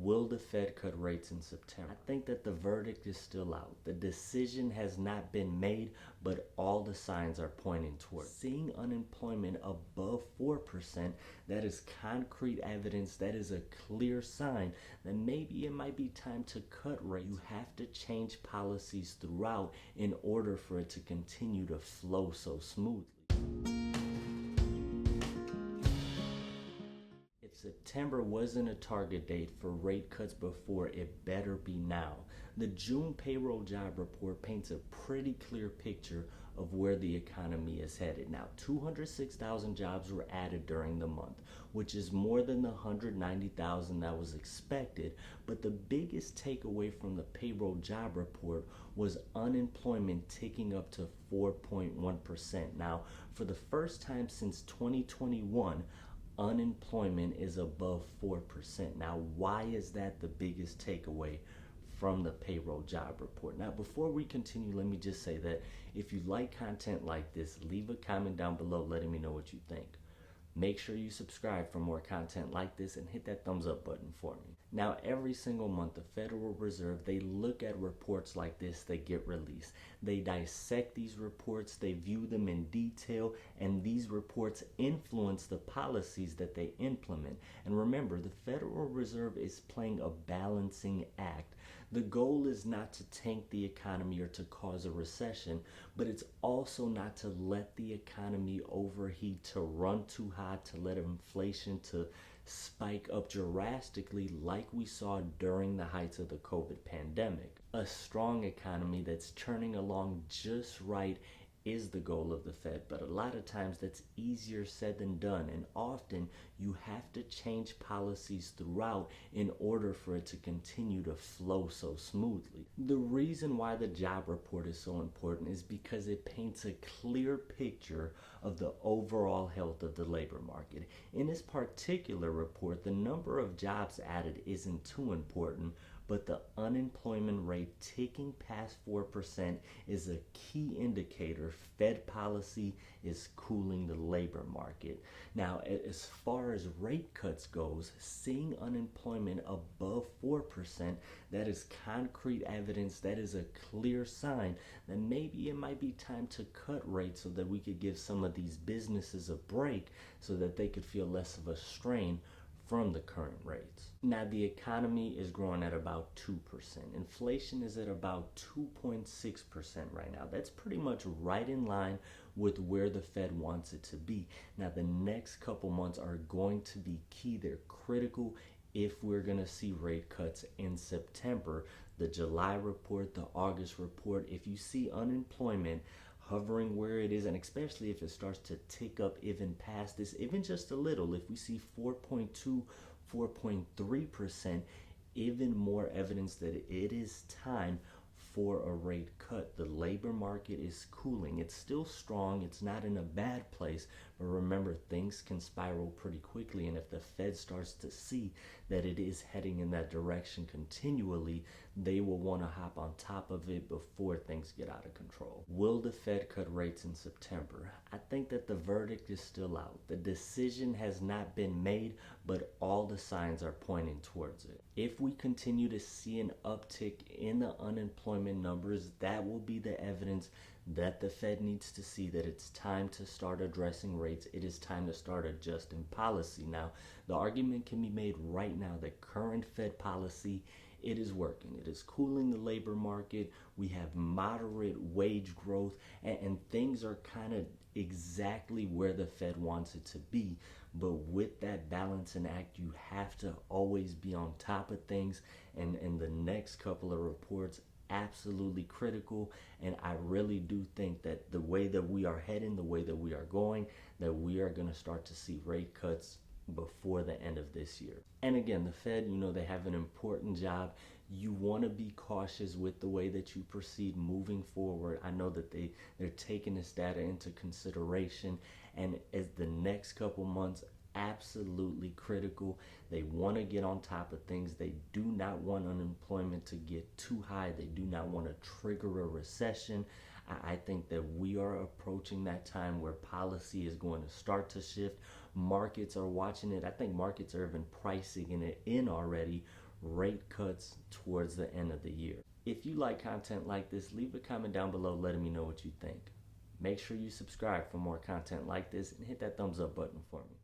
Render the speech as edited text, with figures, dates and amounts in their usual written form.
Will the Fed cut rates in September? I think that the verdict is still out. The decision has not been made, but all the signs are pointing toward seeing unemployment above 4%. That is concrete evidence. That is a clear sign that maybe it might be time to cut rates. You have to change policies throughout in order for it to continue to flow so smoothly. If September wasn't a target date for rate cuts before, it better be now. The June payroll job report paints a pretty clear picture of where the economy is headed. Now, 206,000 jobs were added during the month, which is more than the 190,000 that was expected. But the biggest takeaway from the payroll job report was unemployment ticking up to 4.1%. Now, for the first time since 2021, unemployment is above 4%. Now, why is that the biggest takeaway from the payroll job report? Now, before we continue, let me just say that if you like content like this, leave a comment down below letting me know what you think. Make sure you subscribe for more content like this and hit that thumbs up button for me. Now, every single month, the Federal Reserve, they look at reports like this that get released. They dissect these reports, they view them in detail, and these reports influence the policies that they implement. And remember, the Federal Reserve is playing a balancing act. The goal is not to tank the economy or to cause a recession, but it's also not to let the economy overheat, to run too hot, to let inflation to spike up drastically like we saw during the heights of the COVID pandemic. A strong economy that's churning along just right is the goal of the Fed, but a lot of times that's easier said than done, and often you have to change policies throughout in order for it to continue to flow so smoothly. The reason why the job report is so important is because it paints a clear picture of the overall health of the labor market. In this particular report, the number of jobs added isn't too important, but the unemployment rate ticking past 4% is a key indicator Fed policy is cooling the labor market. Now, as far as rate cuts goes, seeing unemployment above 4%, that is concrete evidence, that is a clear sign that maybe it might be time to cut rates so that we could give some of these businesses a break so that they could feel less of a strain from the current rates. Now, the economy is growing at about 2%. Inflation is at about 2.6% right now. That's pretty much right in line with where the Fed wants it to be. Now, the next couple months are going to be key. They're critical if we're going to see rate cuts in September. The July report, the August report, if you see unemployment hovering where it is, and especially if it starts to tick up even past this, even just a little, if we see 4.2, 4.3%, even more evidence that it is time for a rate cut. The labor market is cooling. It's still strong. It's not in a bad place, but remember, things can spiral pretty quickly, and if the Fed starts to see that it is heading in that direction continually, they will want to hop on top of it before things get out of control. Will the Fed cut rates in September? I think that the verdict is still out. The decision has not been made, but all the signs are pointing towards it. If we continue to see an uptick in the unemployment numbers, that will be the evidence that the Fed needs to see that it's time to start addressing rates. It is time to start adjusting policy. Now, the argument can be made right now that current Fed policy, it is working. It is cooling the labor market. We have moderate wage growth, and things are kind of exactly where the Fed wants it to be. But with that balancing act, you have to always be on top of things, and the next couple of reports absolutely critical. And I really do think that the way that we are heading, the way that we are going, that we are going to start to see rate cuts before the end of this year. And again, the Fed, they have an important job. You want to be cautious with the way that you proceed moving forward. I know that they're taking this data into consideration, and as the next couple months, absolutely critical. They want to get on top of things. They do not want unemployment to get too high. They do not want to trigger a recession. I think that we are approaching that time where policy is going to start to shift. Markets are watching it. I think markets are even pricing it in already. rate cuts towards the end of the year. If you like content like this, leave a comment down below letting me know what you think. Make sure you subscribe for more content like this and hit that thumbs up button for me.